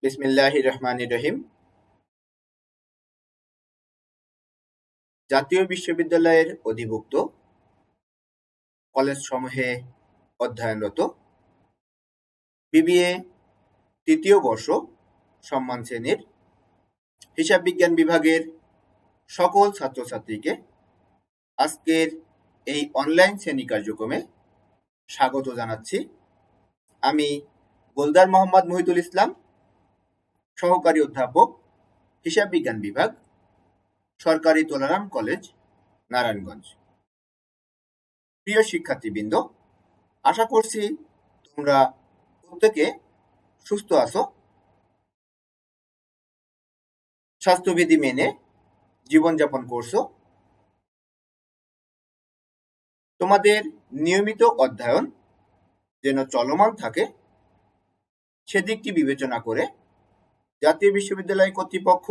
বিসমিল্লাহির রহমানির রহিম। জাতীয় বিশ্ববিদ্যালয়ের অধিভুক্ত কলেজসমূহে অধ্যয়নরত বিবিএ তৃতীয় বর্ষ সম্মান শ্রেণীর হিসাব বিজ্ঞান বিভাগের সকল ছাত্রছাত্রীকে আজকের এই অনলাইন শ্রেণী কার্যক্রমে স্বাগত জানাচ্ছি। আমি গোলদার মোহাম্মদ মুহিতুল ইসলাম, সহকারী অধ্যাপক, হিসাব বিজ্ঞান বিভাগ, সরকারি তোলারাম কলেজ, নারায়ণগঞ্জ। প্রিয় শিক্ষার্থীবৃন্দ, আশা করছি তোমরা প্রত্যেকে সুস্থ আছো, স্বাস্থ্যবিধি মেনে জীবনযাপন করছো। তোমাদের নিয়মিত অধ্যয়ন যেন চলমান থাকে সেদিকটি বিবেচনা করে জাতীয় বিশ্ববিদ্যালয় কর্তৃপক্ষ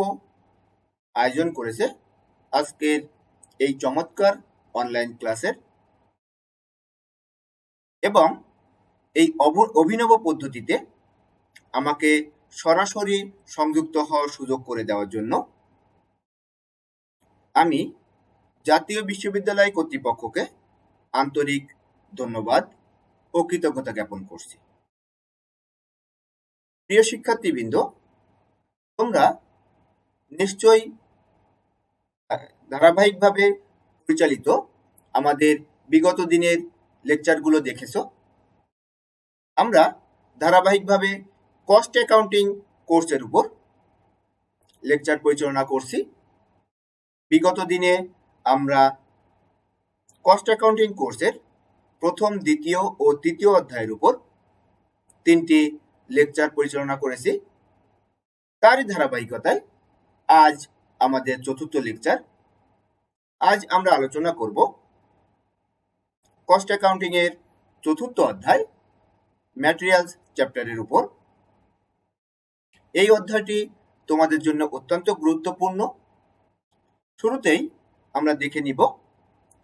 আয়োজন করেছে আজকের এই চমৎকার অনলাইন ক্লাসের, এবং এই অভিনব পদ্ধতিতে আমাকে সরাসরি সংযুক্ত হওয়ার সুযোগ করে দেওয়ার জন্য আমি জাতীয় বিশ্ববিদ্যালয় কর্তৃপক্ষকে আন্তরিক ধন্যবাদ ও কৃতজ্ঞতা জ্ঞাপন করছি। প্রিয় শিক্ষার্থীবৃন্দ, তোমরা নিশ্চয়ই ধারাবাহিকভাবে পরিচালিত আমাদের বিগত দিনের লেকচারগুলো দেখেছো। আমরা ধারাবাহিকভাবে কস্ট অ্যাকাউন্টিং কোর্সের উপর লেকচার পরিচালনা করছি। বিগত দিনে আমরা কস্ট অ্যাকাউন্টিং কোর্সের প্রথম, দ্বিতীয় ও তৃতীয় অধ্যায়ের উপর 3টি লেকচার পরিচালনা করেছি। তারই ধারাবাহিকতায় আজ আমাদের চতুর্থ লেকচার। আজ আমরা আলোচনা করব কস্ট অ্যাকাউন্টিং এর চতুর্থ অধ্যায় ম্যাটেরিয়ালস চ্যাপ্টারের উপর। এই অধ্যায়টি তোমাদের জন্য অত্যন্ত গুরুত্বপূর্ণ। শুরুতেই আমরা দেখে নিব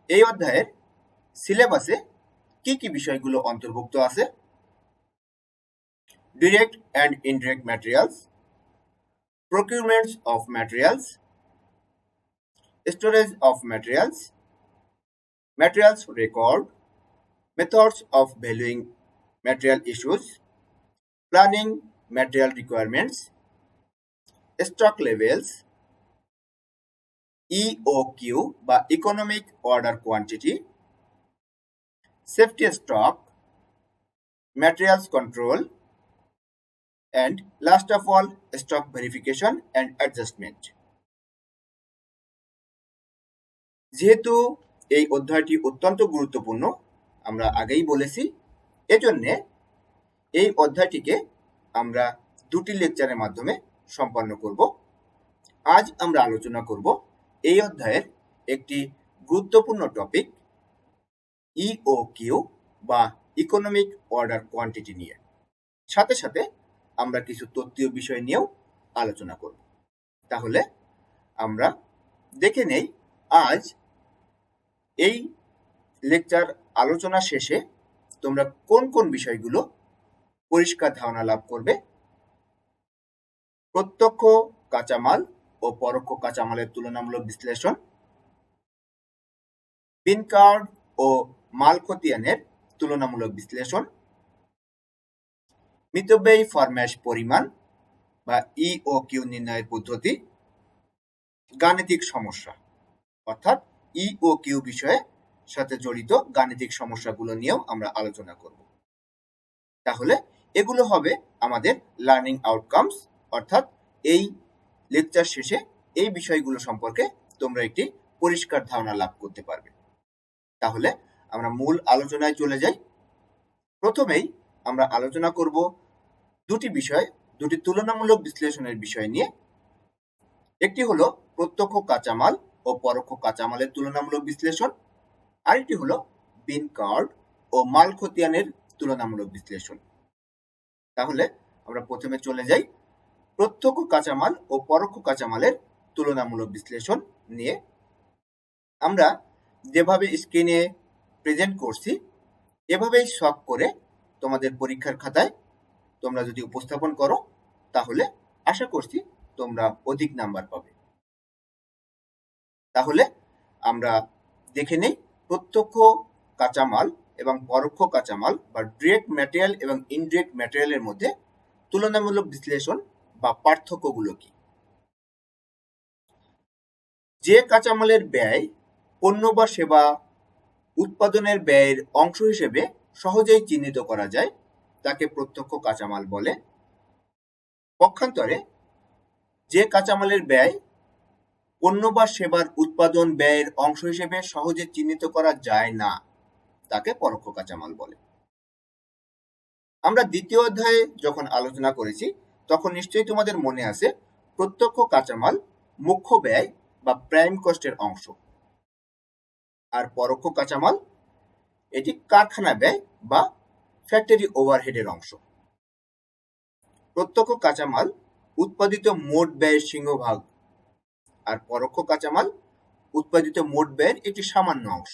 এই অধ্যায়ের সিলেবাসে কি কি বিষয়গুলো অন্তর্ভুক্ত আছে। Direct and indirect materials, procurements of materials, storage of materials, materials record, methods of valuing material issues, planning material requirements, stock levels, EOQ বা economic order quantity, safety stock, materials control, and last of all stock verification and adjustment. যেহেতু এই অধ্যায়টি অত্যন্ত গুরুত্বপূর্ণ, আমরা আগেই বলেছি, এজন্যে এই অধ্যায়টিকে আমরা 2টি লেকচারের মাধ্যমে সম্পন্ন করব। আজ আমরা আলোচনা করব এই অধ্যায়ের একটি গুরুত্বপূর্ণ টপিক ইওকিউ বা ইকোনমিক অর্ডার কোয়ান্টিটি নিয়ে। সাথে সাথে আমরা কিছু তত্ত্বীয় বিষয় নিয়েও আলোচনা করব। তাহলে আমরা দেখে নেই আজ এই লেকচার আলোচনা শেষে তোমরা কোন কোন বিষয়গুলো পরিষ্কার ধারণা লাভ করবে। প্রত্যক্ষ কাঁচামাল ও পরোক্ষ কাঁচামালের তুলনামূলক বিশ্লেষণ, বিন কার্ড ও মাল খতিয়ানের তুলনামূলক বিশ্লেষণ, মিতব্যয়ী ফরম্যাশ পরিমাণ বা ইওকিউ নির্ণয়ের পদ্ধতি, গাণিতিক সমস্যা অর্থাৎ ইওকিউ বিষয়ে সাথে জড়িত গাণিতিক সমস্যাগুলো নিয়েও আমরা আলোচনা করব। তাহলে এগুলো হবে আমাদের লার্নিং আউটকামস, অর্থাৎ এই লেকচার শেষে এই বিষয়গুলো সম্পর্কে তোমরা একটি পরিষ্কার ধারণা লাভ করতে পারবে। তাহলে আমরা মূল আলোচনায় চলে যাই। প্রথমেই আমরা আলোচনা করব 2টি বিষয়, 2টি তুলনামূলক বিশ্লেষণের বিষয় নিয়ে। একটি হলো প্রত্যক্ষ কাঁচামাল ও পরোক্ষ কাঁচামালের তুলনামূলক বিশ্লেষণ, আরেকটি হলো বিন কার্ড ও মাল খতিয়ানের তুলনামূলক বিশ্লেষণ। তাহলে আমরা প্রথমে চলে যাই প্রত্যক্ষ কাঁচামাল ও পরোক্ষ কাঁচামালের তুলনামূলক বিশ্লেষণ নিয়ে। আমরা যেভাবে স্ক্রিনে প্রেজেন্ট করছি এভাবেই শখ করে তোমাদের পরীক্ষার খাতায় তোমরা যদি উপস্থাপন করো তাহলে আশা করছি তোমরা অধিক নাম্বার পাবে। তাহলে আমরা দেখে নেই প্রত্যক্ষ কাঁচামাল এবং পরোক্ষ কাঁচামাল বা ডিরেক্ট ম্যাটেরিয়াল এবং ইনডিরেক্ট ম্যাটেরিয়ালের মধ্যে তুলনামূলক বিশ্লেষণ বা পার্থক্যগুলো কি। যে কাঁচামালের ব্যয় পণ্য বা সেবা উৎপাদনের ব্যয়ের অংশ হিসেবে সহজেই চিহ্নিত করা যায় তাকে প্রত্যক্ষ কাঁচামাল বলে। পক্ষান্তরে যে কাঁচামালের ব্যয় পণ্য বা সেবার উৎপাদন ব্যয়ের অংশ হিসেবে সহজে চিহ্নিত করা যায় না তাকে পরোক্ষ কাঁচামাল বলে। আমরা দ্বিতীয় অধ্যায়ে যখন আলোচনা করেছি তখন নিশ্চয়ই তোমাদের মনে আছে প্রত্যক্ষ কাঁচামাল মুখ্য ব্যয় বা প্রাইম কস্টের অংশ, আর পরোক্ষ কাঁচামাল এটি কারখানা ব্যয় বা ফ্যাক্টরি ওভারহেডের অংশ। প্রত্যক্ষ কাঁচামাল উৎপাদিত মোট ব্যয়ের সিংহভাগ, আর পরোক্ষ কাঁচামাল উৎপাদিত মোট ব্যয়ের একটি সামান্য অংশ।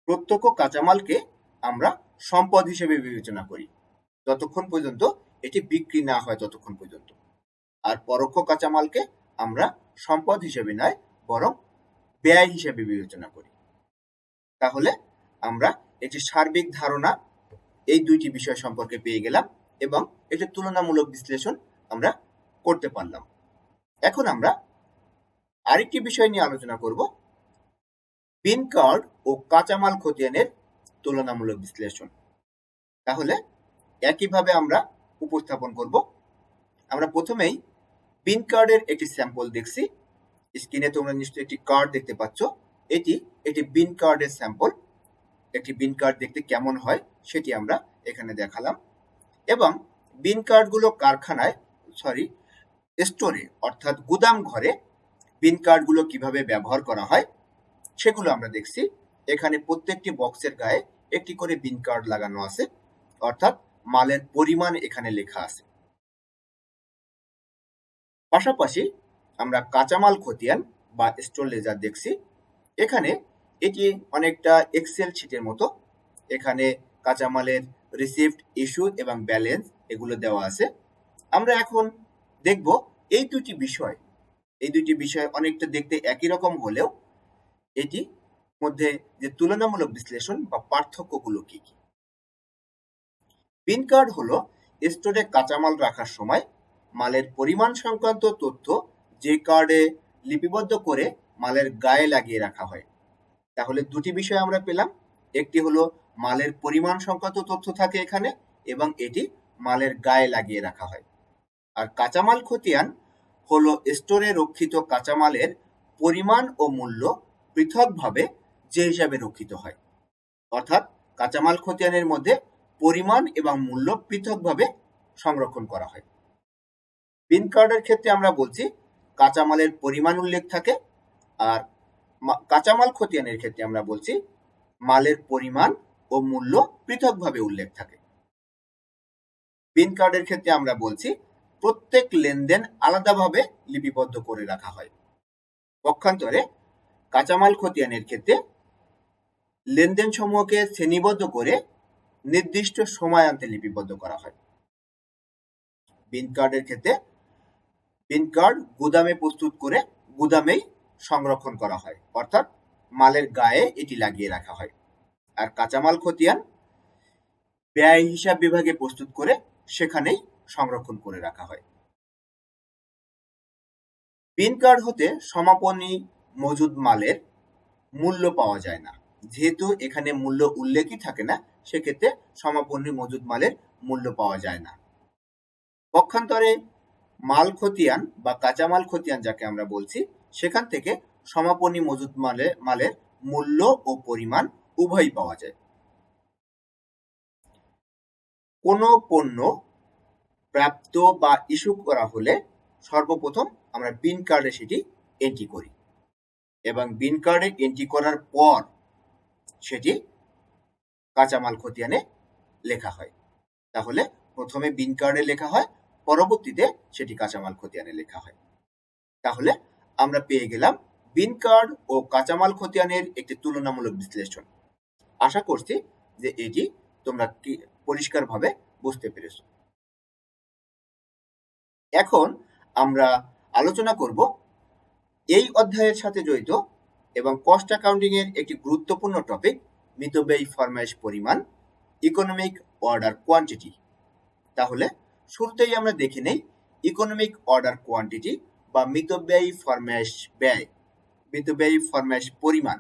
প্রত্যক্ষ কাঁচামালকে আমরা সম্পদ হিসেবে বিবেচনা করি যতক্ষণ পর্যন্ত এটি বিক্রি না হয় ততক্ষণ পর্যন্ত, আর পরোক্ষ কাঁচামালকে আমরা সম্পদ হিসেবে নয় বরং ব্যয় হিসেবে বিবেচনা করি। তাহলে আমরা এটি সার্বিক ধারণা এই দুইটি বিষয় সম্পর্কে পেয়ে গেলাম এবং এটি তুলনামূলক বিশ্লেষণ আমরা করতে পারলাম। এখন আমরা আরেকটি বিষয় নিয়ে আলোচনা করব, বিন কার্ড ও কাঁচামাল খতিয়ানের তুলনামূলক বিশ্লেষণ। তাহলে একইভাবে আমরা উপস্থাপন করব। আমরা প্রথমেই বিন কার্ডের একটি স্যাম্পল দেখছি। স্ক্রিনে তোমরা নিশ্চয়ই একটি কার্ড দেখতে পাচ্ছ, এটি একটি বিন কার্ডের স্যাম্পল। একটি বিন কার্ড দেখতে কেমন হয় সেটি আমরা এখানে দেখালাম, এবং বিন কার্ডগুলো স্টোরে অর্থাৎ গুদাম ঘরে বিন কার্ডগুলো কিভাবে ব্যবহার করা হয় সেগুলো আমরা দেখছি। এখানে প্রত্যেকটি বক্সের গায়ে একটি করে বিন কার্ড লাগানো আছে, অর্থাৎ মালের পরিমাণ এখানে লেখা আছে। পাশাপাশি আমরা কাঁচামাল খতিয়ান বা স্টোর লেজার দেখছি। এখানে এটি অনেকটা এক্সেল শিটের মতো। এখানে কাঁচামালের রিসিপ্ট, ইস্যু এবং ব্যালেন্স এগুলো দেওয়া আছে। আমরা এখন দেখব এই দুটি বিষয় অনেকটা দেখতে একই রকম হলেও এটি মধ্যে যে তুলনামূলক বিশ্লেষণ বা পার্থক্যগুলো কি কি। বিন কার্ড হলো স্টোরে কাঁচামাল রাখার সময় মালের পরিমাণ সংক্রান্ত তথ্য যে কার্ডে লিপিবদ্ধ করে মালের গায়ে লাগিয়ে রাখা হয়। তাহলে দুটি বিষয় আমরা পেলাম, একটি হলো মালের পরিমাণ সংক্রান্ত তথ্য থাকে এখানে এবং এটি মালের গায়ে লাগিয়ে রাখা হয়। আর কাঁচামাল খতিয়ান হলো স্টোরে রক্ষিত কাঁচামালের পরিমাণ ও মূল্য পৃথকভাবে যে হিসাবে রক্ষিত হয়, অর্থাৎ কাঁচামাল খতিয়ানের মধ্যে পরিমাণ এবং মূল্য পৃথকভাবে সংরক্ষণ করা হয়। বিন কার্ডের ক্ষেত্রে আমরা বলছি কাঁচামালের পরিমাণ উল্লেখ থাকে, আর কাঁচামাল খতিয়ানের ক্ষেত্রে আমরা বলছি মালের পরিমাণ ও মূল্য পৃথকভাবে উল্লেখ থাকে। বিন কার্ডের ক্ষেত্রে আমরা বলছি প্রত্যেক লেনদেন আলাদাভাবে লিপিবদ্ধ করে রাখা হয়। পক্ষান্তরে কাঁচামাল খতিয়ানের ক্ষেত্রে লেনদেন সমূহকে শ্রেণীবদ্ধ করে নির্দিষ্ট সময়ান্তে লিপিবদ্ধ করা হয়। বিন কার্ডের ক্ষেত্রে বিন কার্ড গুদামে প্রস্তুত করে গুদামেই সংরক্ষণ করা হয়, অর্থাৎ মালের গায়ে এটি লাগিয়ে রাখা হয়। আর কাঁচামাল খতিয়ান ব্যয় হিসাব বিভাগে প্রস্তুত করে সেখানেই সংরক্ষণ করে রাখা হয়। বিন কার্ড হতে সমাপনী মজুদ মালের মূল্য পাওয়া যায় না, যেহেতু এখানে মূল্য উল্লেখই থাকে না, সেক্ষেত্রে সমাপনী মজুদ মালের মূল্য পাওয়া যায় না। পক্ষান্তরে মাল খতিয়ান বা কাঁচামাল খতিয়ান যাকে আমরা বলছি, সেখান থেকে সমাপনী মজুদ মালের মূল্য ও পরিমাণ উভয়ই পাওয়া যায়। কোনো পণ্য প্রাপ্ত বা ইস্যু করা হলে সর্বপ্রথম আমরা বিন কার্ডে সেটি এন্ট্রি করি এবং বিন কার্ডে এন্ট্রি করার পর সেটি কাঁচামাল খতিয়ানে লেখা হয়। তাহলে প্রথমে বিন কার্ডে লেখা হয়, পরবর্তীতে সেটি কাঁচামাল খতিয়ানে লেখা হয়। তাহলে আমরা পেয়ে গেলাম বিন কার্ড ও কাঁচামাল খতিয়ানের একটি তুলনামূলক বিশ্লেষণ। আশা করছি যে এটি তোমরা পরিষ্কারভাবে বুঝতে পেরেছো। এখন আমরা আলোচনা করব এই অধ্যায়ের সাথে জড়িত এবং কস্ট অ্যাকাউন্টিং এর একটি গুরুত্বপূর্ণ টপিক মিতব্যয়ী ফরমায়েশ পরিমাণ, ইকোনমিক অর্ডার কোয়ান্টিটি। তাহলে শুরুতেই আমরা দেখে নেই ইকোনমিক অর্ডার কোয়ান্টিটি বা মিতব্যয়ী ফরমায়েশ ব্যয়, মিতব্যয়ী ফরমায়েশ পরিমাণ।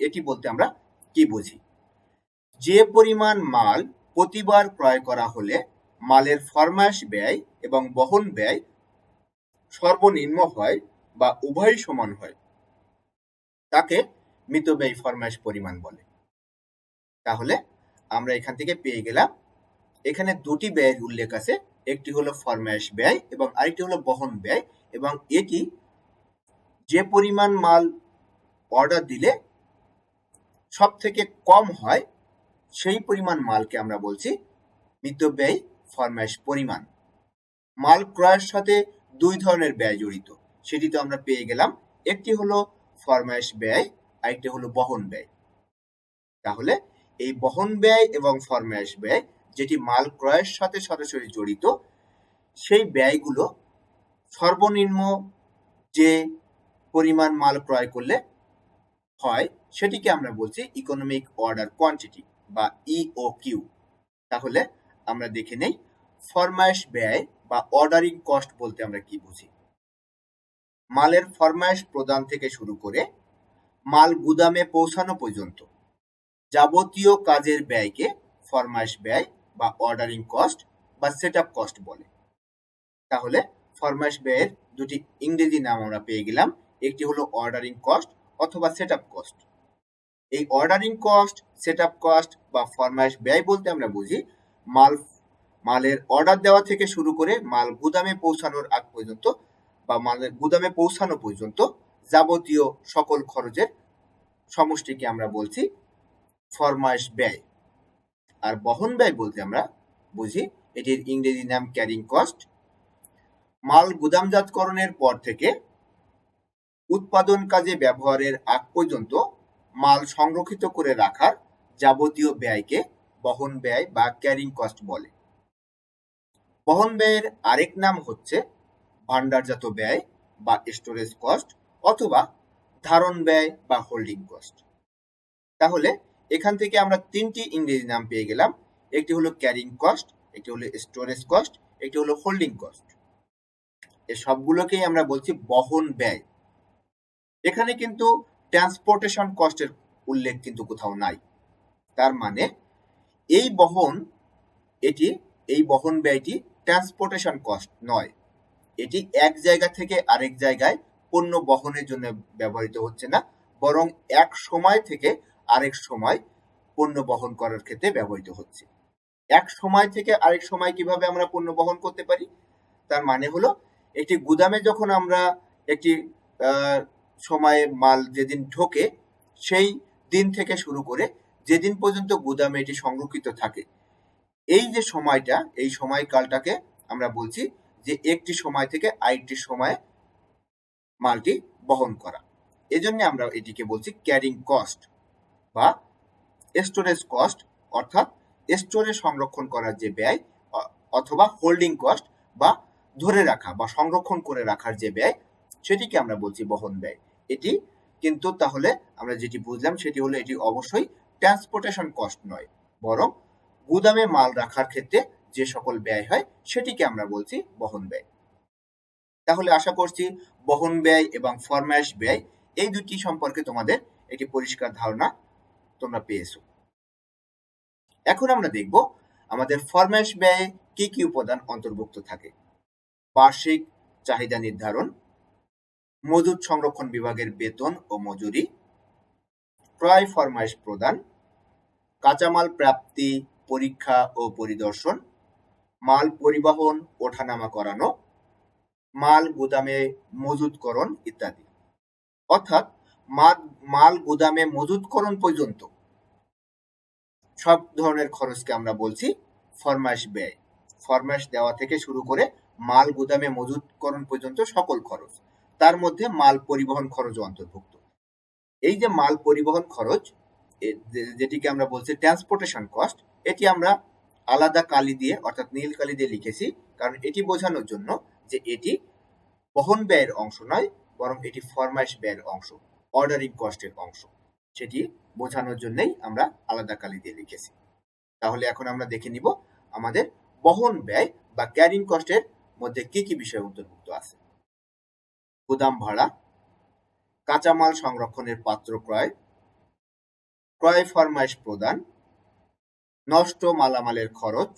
এটি বলতে আমরা কি বুঝি? যে পরিমাণ মাল প্রতিবার ক্রয় করা হলে মালের ফরমায়েশ ব্যয় এবং বহন ব্যয় সর্বনিম্ন হয় বা উভয়ই সমান হয়, তাকে মিতব্যয়ী ফরমায়েশ পরিমাণ বলে। তাহলে আমরা এখান থেকে পেয়ে গেলাম, এখানে দুটি ব্যয়ের উল্লেখ আছে, একটি হলো ফরমায়েশ ব্যয় এবং আরেকটি হলো বহন ব্যয়, এবং এটি যে পরিমাণ মাল অর্ডার দিলে সব থেকে কম হয় সেই পরিমাণ মালকে আমরা বলছি মিতব্যয়ী ফরমায়েশ পরিমাণ। মাল ক্রয়ের সাথে দুই ধরনের ব্যয় জড়িত, সেটি তো আমরা পেয়ে গেলাম, একটি হলো ফরমায়েশ ব্যয়, আরেকটি হলো বহন ব্যয়। তাহলে এই বহন ব্যয় এবং ফরমায়েশ ব্যয় যেটি মাল ক্রয়ের সাথে সরাসরি জড়িত, সেই ব্যয়গুলো সর্বনিম্ন যে পরিমাণ মাল ক্রয় করলে হয় সেটিকে আমরা বলছি ইকোনমিক অর্ডার কোয়ান্টিটি বা ইওকিউ। তাহলে আমরা দেখে নেই ফরমায়েশ ব্যয় বা অর্ডারিং কস্ট বলতে আমরা কি বুঝি। মালের ফরমায়েশ প্রদান থেকে শুরু করে মাল গুদামে পৌঁছানো পর্যন্ত যাবতীয় কাজের ব্যয়কে ফরমায়েশ ব্যয় বা অর্ডারিং কস্ট বা সেটআপ কস্ট বলে। তাহলে ফরমায়েশ ব্যয়ের দুটি ইংরেজি নাম আমরা পেয়ে গেলাম, একটি হলো অর্ডারিং কস্ট অথবা সেটআপ কস্ট। এই অর্ডারিং কস্ট, সেটআপ কস্ট বা ফরমায়েশ ব্যয় বলতে আমরা বুঝি মালের অর্ডার দেওয়া থেকে শুরু করে মাল গুদামে পৌঁছানোর আগ পর্যন্ত বা মালের গুদামে পৌঁছানো পর্যন্ত যাবতীয় সকল খরচের সমষ্টিকে আমরা বলছি ফরমায়েশ ব্যয়। আর বহন ব্যয় বলতে আমরা বুঝি, এটির ইংরেজি নাম ক্যারিং কস্ট। মাল গুদামজাতকরণের পর থেকে উৎপাদন কাজে ব্যবহারের আগ পর্যন্ত মাল সংরক্ষিত করে রাখার যাবতীয় ব্যয়কে বহন ব্যয় বা ক্যারিং কস্ট বলে। বহন ব্যয়ের আরেক নাম হচ্ছে ভান্ডারজাত ব্যয় বা স্টোরেজ কস্ট অথবা ধারণ ব্যয় বা হোল্ডিং কস্ট। তাহলে এখান থেকে আমরা তিনটি ইংরেজি নাম পেয়ে গেলাম, একটি হলো ক্যারিং কস্ট, একটি হলো স্টোরেজ কস্ট, একটি হলো হোল্ডিং কস্ট। এই সবগুলোকেই আমরা বলছি বহন ব্যয়। এখানে কিন্তু ট্রান্সপোর্টেশন কস্টের উল্লেখ কিন্তু কোথাও নাই। তার মানে এই বহন ব্যয়টি ট্রান্সপোর্টেশন কস্ট নয়, এটি এক জায়গা থেকে আরেক জায়গায় পণ্য বহনের জন্য ব্যবহৃত হচ্ছে না, বরং এক সময় থেকে আরেক সময় পণ্য বহন করার ক্ষেত্রে ব্যবহৃত হচ্ছে। এক সময় থেকে আরেক সময় কিভাবে আমরা পণ্য বহন করতে পারি? তার মানে হলো একটি গুদামে যখন আমরা একটি সময়ে মাল যেদিন ঢোকে সেই দিন থেকে শুরু করে যেদিন পর্যন্ত গুদামে এটি সংরক্ষিত থাকে, এই যে সময়টা, এই সময়কালটাকে আমরা বলছি যে একটি সময় থেকে আরেকটি সময়ে মালটি বহন করা। এজন্য আমরা এটিকে বলছি ক্যারিং কস্ট বা স্টোরেজ কস্ট, অর্থাৎ স্টোরে সংরক্ষণ করার যে ব্যয়, অথবা হোল্ডিং কস্ট বা ধরে রাখা বা সংরক্ষণ করে রাখার যে ব্যয়, সেটিকে আমরা বলছি বহন ব্যয়। এটি কিন্তু তাহলে আমরা যেটি বুঝলাম সেটি হলো এটি অবশ্যই ট্রান্সপোর্টেশন কস্ট নয়, বরং গুদামে মাল রাখার ক্ষেত্রে যে সকল ব্যয় হয় সেটিকে আমরা বলছি বহন ব্যয়। তাহলে আশা করছি বহন ব্যয় এবং ফরমায়েশ ব্যয় এই দুটি সম্পর্কে তোমাদের একটি পরিষ্কার ধারণা তোমরা পেয়েছো। এখন আমরা দেখব আমাদের ফরমায়েশ ব্যয়ে কি কি উপাদান অন্তর্ভুক্ত থাকে। বার্ষিক চাহিদা নির্ধারণ, মজুদ সংরক্ষণ বিভাগের বেতন ও মজুরি, ক্রয় ফরমায়েশ প্রদান, কাঁচামাল প্রাপ্তি পরীক্ষা ও পরিদর্শন, মাল পরিবহন ওঠানামা করানো, মাল গুদামে মজুদকরণ ইত্যাদি। অর্থাৎ মাল গুদামে মজুদকরণ পর্যন্ত সব ধরনের খরচকে আমরা বলছি ফরমায়েশ ব্যয়। ফরমায়েশ দেওয়া থেকে শুরু করে মাল গুদামে মজুদকরণ পর্যন্ত সকল খরচ, তার মধ্যে মাল পরিবহন খরচ অন্তর্ভুক্ত। এই যে মাল পরিবহন খরচ, যেটিকে আমরা বলছি ট্রান্সপোর্টেশন কস্ট, এটি আমরা আলাদা কালি দিয়ে অর্থাৎ নীল কালি দিয়ে লিখেছি, কারণ এটি বোঝানোর জন্য যে এটি বহন ব্যয়ের অংশ নয়, বরং এটি ফরমাইশ ব্যয়ের অংশ, অর্ডারিং কস্টের অংশ। সেটি বোঝানোর জন্যই আমরা আলাদা কালি দিয়ে লিখেছি। তাহলে এখন আমরা দেখে নিব আমাদের বহন ব্যয় বা ক্যারিং কস্টের মধ্যে কি কি বিষয় অন্তর্ভুক্ত আছে। গুদাম ভাড়া, কাঁচামাল সংরক্ষণের পাত্র ক্রয়, ক্রয় ফরমাইশ প্রদান, নষ্ট মালামালের খরচ,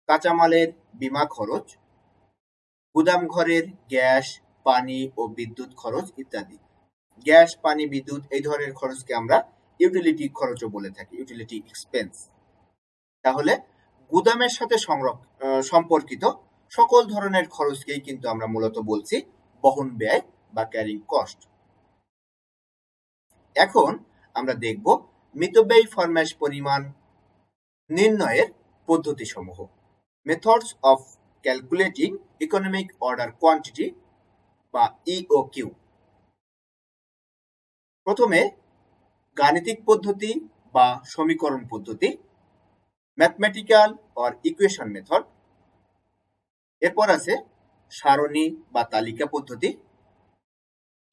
কাঁচামালের বীমা খরচ, গুদাম ঘরের গ্যাস, পানি ও বিদ্যুৎ খরচ ইত্যাদি। গ্যাস, পানি, বিদ্যুৎ এই ধরনের খরচকে আমরা ইউটিলিটি খরচও বলে থাকি, ইউটিলিটি এক্সপেন্স। তাহলে গুদামের সাথে সম্পর্কিত সকল ধরনের খরচকেই কিন্তু আমরা মূলত বলছি বহন ব্যয় বা ক্যারিং কস্ট। এখন আমরা দেখব মিতব্যয়ী ফরমাইশ পরিমাণ নির্ণয়ের পদ্ধতি সমূহ, methods of calculating economic order quantity বা ইওকিউ। প্রথমে গাণিতিক পদ্ধতি বা সমীকরণ পদ্ধতি, ম্যাথমেটিক্যাল অর ইকুয়েশন মেথড। এরপর আছে সারণী বা তালিকা পদ্ধতি,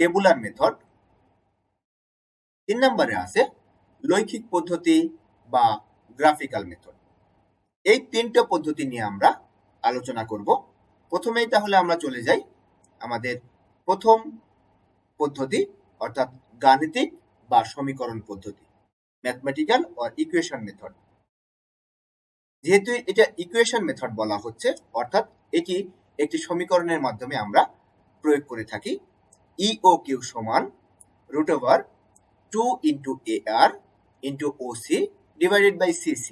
টেবুলার মেথড। 3 নম্বরে আছে লৈখিক পদ্ধতি বা গ্রাফিক্যাল মেথড। এই 3টা পদ্ধতি নিয়ে আমরা আলোচনা করব। প্রথমেই তাহলে আমরা চলে যাই আমাদের প্রথম পদ্ধতি, অর্থাৎ গাণিতিক বা সমীকরণ পদ্ধতি, ম্যাথমেটিক্যাল অর ইকুয়েশন মেথড। যেহেতু এটা ইকুয়েশন মেথড বলা হচ্ছে, অর্থাৎ এটি একটি সমীকরণের মাধ্যমে আমরা প্রয়োগ করে থাকি। ইওকিউ সমান √2 into AR into OC divided by CC।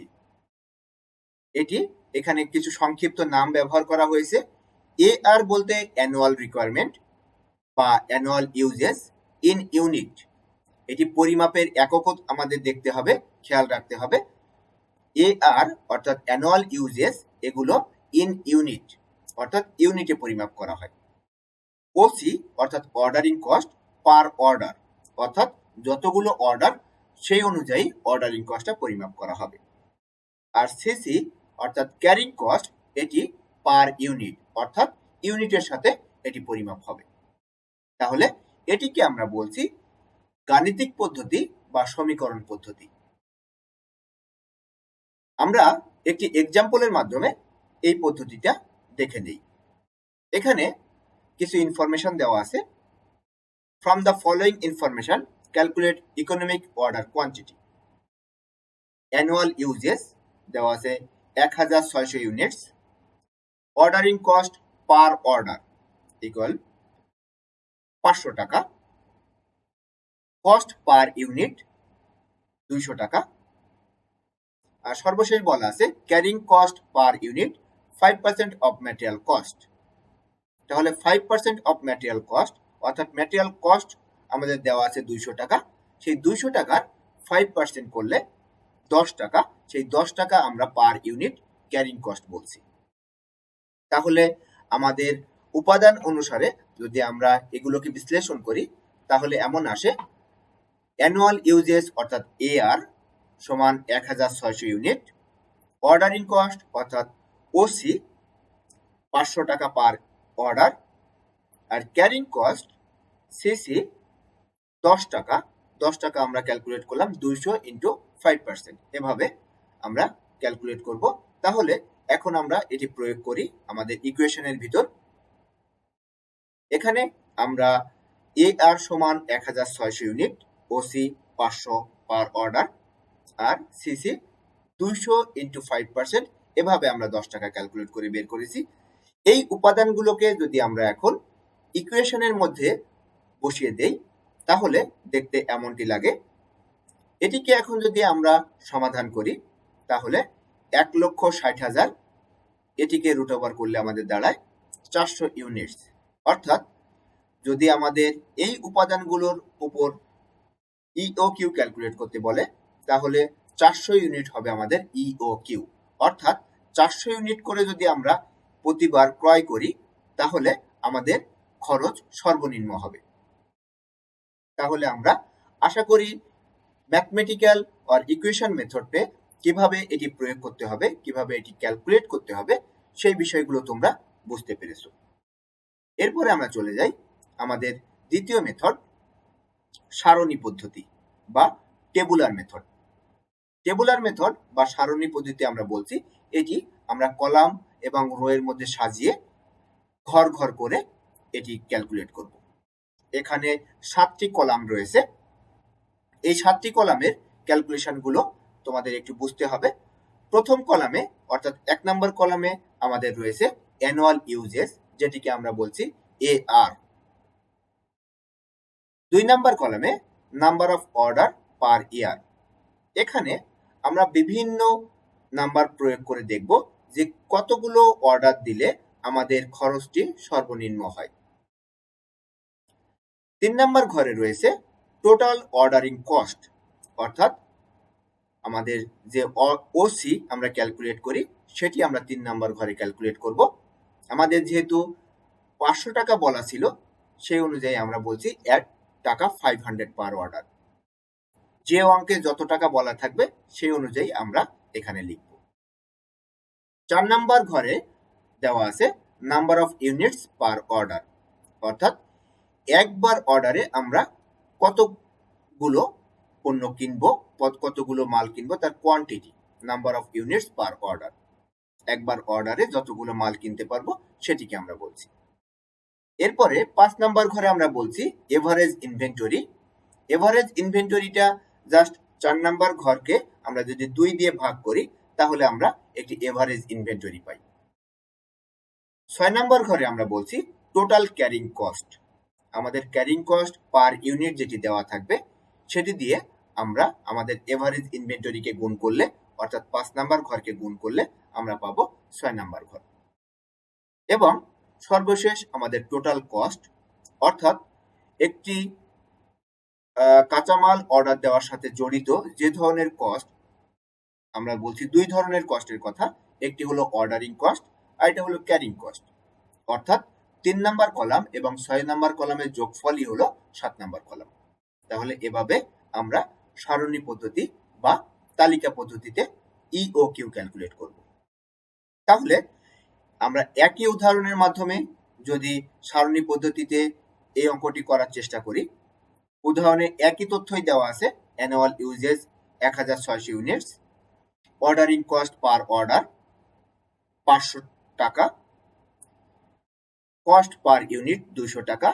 এটি এখানে কিছু সংক্ষিপ্ত নাম ব্যবহার করা হয়েছে। AR বলতে অ্যানুয়াল রিকোয়ারমেন্ট বা অ্যানুয়াল ইউজেস ইন ইউনিট। এটি পরিমাপের একক আমাদের দেখতে হবে, খেয়াল রাখতে হবে। AR অর্থাৎ অ্যানুয়াল ইউজেস, এগুলো ইন ইউনিট অর্থাৎ ইউনিটে পরিমাপ করা হয়। OC অর্থাৎ অর্ডারিং কস্ট পার অর্ডার, অর্থাৎ যতগুলো অর্ডার সেই অনুযায়ী অর্ডারিং কস্টটা পরিমাপ করা হবে। আর CC অর্থাৎ ক্যারিং কস্ট, এটি পার ইউনিট অর্থাৎ ইউনিটের সাথে এটি পরিমাপ হবে। তাহলে এটিকে আমরা বলছি গাণিতিক পদ্ধতি বা সমীকরণ পদ্ধতি। আমরা একটি এক্সাম্পলের মাধ্যমে এই পদ্ধতিটা দেখে নেই। এখানে কিছু ইনফরমেশন দেওয়া আছে। From the following information calculate economic order quantity. Annual uses দেওয়া আছে 1600 units. Ordering cost per order equal 500 টাকা। কস্ট পার ইউনিট 200 টাকা। আর সর্বশেষ বলা আছে carrying cost per unit 5% of material cost. তাহলে 5% অফ ম্যাটেরিয়াল কস্ট, অর্থাৎ ম্যাটেরিয়াল কস্ট আমাদের দেওয়া আছে 200 টাকা। সেই 200 টাকার 5% করলে 10 টাকা। সেই 10 টাকা আমরা পার ইউনিট ক্যারিং কস্ট বলছি। তাহলে আমাদের উপাদান অনুসারে যদি আমরা এগুলোকে বিশ্লেষণ করি, তাহলে এমন আসে অ্যানুয়াল ইউজেস অর্থাৎ AR সমান 1600 ইউনিট, অর্ডারিং কস্ট অর্থাৎ OC 500 টাকা পার অর্ডার, আর ক্যারিং কস্ট CC 10 টাকা। 10 টাকা আমরা ক্যালকুলেট করলাম 200 ইন্টু 5%, এভাবে আমরা ক্যালকুলেট করব। তাহলে এখন আমরা এটি প্রয়োগ করি আমাদের ইকুয়েশনের ভিতর। এখানে আমরা AR সমান 1600 ইউনিট, OC 500 পার অর্ডার, আর CC 200 ইন্টু 5%, এভাবে আমরা 10 টাকা ক্যালকুলেট করে বের করেছি। এই উপাদানগুলোকে যদি আমরা এখন ইকুয়েশনের মধ্যে বসিয়ে দেই, তাহলে দেখতে এমনটি লাগে। এটিকে এখন যদি আমরা সমাধান করি, তাহলে 1,60,000, এটিকে রুট ওভার করলে আমাদের দাঁড়ায় 400 ইউনিটস। অর্থাৎ যদি আমাদের এই উপাদানগুলোর উপর ইওকিউ ক্যালকুলেট করতে বলে, তাহলে 400 ইউনিট হবে আমাদের ইওকিউ। অর্থাৎ 400 ইউনিট করে যদি আমরা প্রতিবার ক্রয় করি, তাহলে আমাদের খরচ সর্বনিম্ন হবে। তাহলে আমরা আশা করি ম্যাথমেটিক্যাল আর ইকুয়েশন মেথডে কিভাবে এটি প্রয়োগ করতে হবে, কিভাবে এটি ক্যালকুলেট করতে হবে, সেই বিষয়গুলো তোমরা বুঝতে পেরেছো। এরপরে আমরা চলে যাই আমাদের দ্বিতীয় মেথড, সারণী পদ্ধতি বা টেবুলার মেথড। টেবুলার মেথড বা সারণী পদ্ধতি আমরা বলছি, এটি আমরা কলাম এবং রো এর মধ্যে সাজিয়ে ঘর ঘর করে এটি ক্যালকুলেট করব। এখানে 7টি কলাম রয়েছে। এই 7টি কলামের ক্যালকুলেশনগুলো তোমাদের একটু বুঝতে হবে। প্রথম কলামে অর্থাৎ 1 নম্বর কলামে আমাদের রয়েছে অ্যানুয়াল ইউজেস, যেটিকে আমরা বলছি AR। 2 নম্বর কলামে নাম্বার অফ অর্ডার পার ইয়ার। এখানে আমরা বিভিন্ন নাম্বার প্রয়োগ করে দেখব যে কতগুলো অর্ডার দিলে আমাদের খরচটি সর্বনিম্ন হয়। 3 নম্বর ঘরে রয়েছে টোটাল অর্ডারিং কস্ট, অর্থাৎ আমাদের যে ওসি আমরা ক্যালকুলেট করি সেটি আমরা 3 নম্বর ঘরে ক্যালকুলেট করব। আমাদের যেহেতু 500 টাকা বলা ছিল, সেই অনুযায়ী আমরা বলছি এক টাকা 500 পার অর্ডার। যে অঙ্কে যত টাকা বলা থাকবে সেই অনুযায়ী আমরা এখানে লিখব। 4 নম্বর ঘরে দেওয়া আছে number of units per order, অর্থাৎ একবার অর্ডারে আমরা কতগুলো পণ্য কিনবো, কতগুলো মাল কিনবো, তার quantity, number of units per order. একবার অর্ডারে যতগুলো মাল কিনতে পারবো সেটিকে আমরা বলছি। এরপরে 5 নম্বর ঘরে আমরা বলছি এভারেজ ইনভেন্টরি। এভারেজ ইনভেন্টরিটা জাস্ট 4 নম্বর ঘরকে আমরা যদি 2 দিয়ে ভাগ করি তাহলে আমরা একটি এভারেজ ইনভেন্টরি পাই। 6 নম্বর ঘরে আমরা বলছি টোটাল ক্যারিং কস্ট। আমাদের ক্যারিং কস্ট পার ইউনিট যেটি দেওয়া থাকবে সেটি দিয়ে আমরা আমাদের এভারেজ ইনভেন্টরিকে গুণ করলে, অর্থাৎ 5 নম্বর ঘরকে গুণ করলে আমরা পাবো 6 নম্বর ঘর। এবং সর্বশেষ আমাদের টোটাল কস্ট, অর্থাৎ একটি কাঁচামাল অর্ডার দেওয়ার সাথে জড়িত যে ধরনের কস্ট, আমরা বলছি 2 ধরনের কস্টের কথা, একটি হলো অর্ডারিং কস্ট আর এটা হলো ক্যারিং কস্ট, অর্থাৎ 3 নম্বর কলাম এবং 6 নম্বর কলামের যোগফলই হলো 7 নম্বর কলাম। তাহলে এভাবে আমরা সারণী পদ্ধতি বা তালিকা পদ্ধতিতে EOQ ক্যালকুলেট করব। তাহলে আমরা একই উদাহরণের মাধ্যমে যদি সারণী পদ্ধতিতে এই অঙ্কটি করার চেষ্টা করি, উদাহরণে একই তথ্যই দেওয়া আছে, annual uses 1600 units, ordering cost per order 500 টাকা, কস্ট পার ইউনিট 200 টাকা,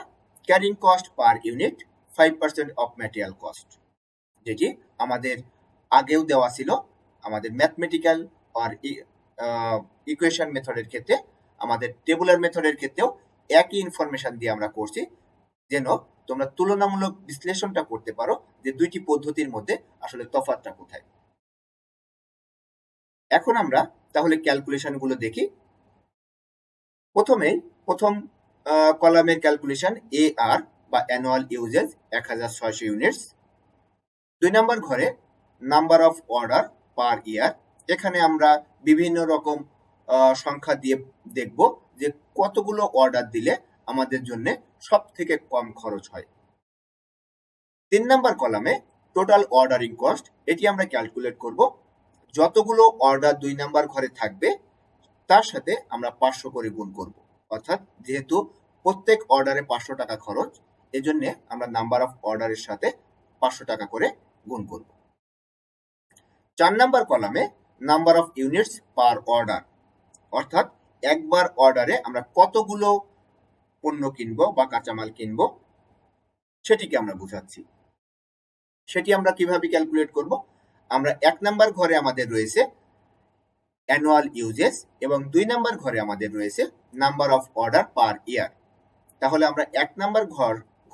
carrying cost per unit 5% of material cost, যেটি আমাদের আগেও দেওয়া ছিল। আমাদের ম্যাথমেটিক্যাল আর ইকুয়েশন মেথডের ক্ষেত্রে, আমাদের টেবুলার মেথডের ক্ষেত্রেও একই ইনফরমেশন দিয়ে আমরা করছি, যেন তোমরা তুলনামূলক বিশ্লেষণটা করতে পারো যে দুইটি পদ্ধতির মধ্যে আসলে তফাৎটা কোথায়। এখন আমরা তাহলে ক্যালকুলেশনগুলো দেখি। প্রথম কলামের ক্যালকুলেশন AR বা অ্যানুয়াল ইউজেস 1600 ইউনিটস। 2 নম্বর ঘরে নাম্বার অফ অর্ডার পার ইয়ার। এখানে আমরা বিভিন্ন রকম সংখ্যা দিয়ে দেখব যে কতগুলো অর্ডার দিলে আমাদের জন্য সব থেকে কম খরচ হয়। 3 নম্বর কলামে টোটাল অর্ডারিং কস্ট, এটি আমরা ক্যালকুলেট করব। যতগুলো অর্ডার 2 নম্বর ঘরে থাকবে তার সাথে আমরা 500 করে গুণ করব, অর্থাৎ যেহেতু প্রত্যেক অর্ডারে 500 টাকা খরচ, এজন্য আমরা নাম্বার অফ অর্ডারের সাথে 500 টাকা করে গুণ করব। 4 নম্বর কলামে number of units per order, অর্থাৎ একবার অর্ডারে আমরা কতগুলো পণ্য কিনবো বা কাঁচামাল কিনবো সেটিকে আমরা বোঝাচ্ছি। সেটি আমরা কিভাবে ক্যালকুলেট করব? আমরা 1 নম্বর ঘরে আমাদের রয়েছে অ্যানুয়াল ইউজেস এবং 2 নম্বর ঘরে আমাদের রয়েছে নাম্বার অফ অর্ডার পার ইয়ার। তাহলে আমরা 1 নম্বর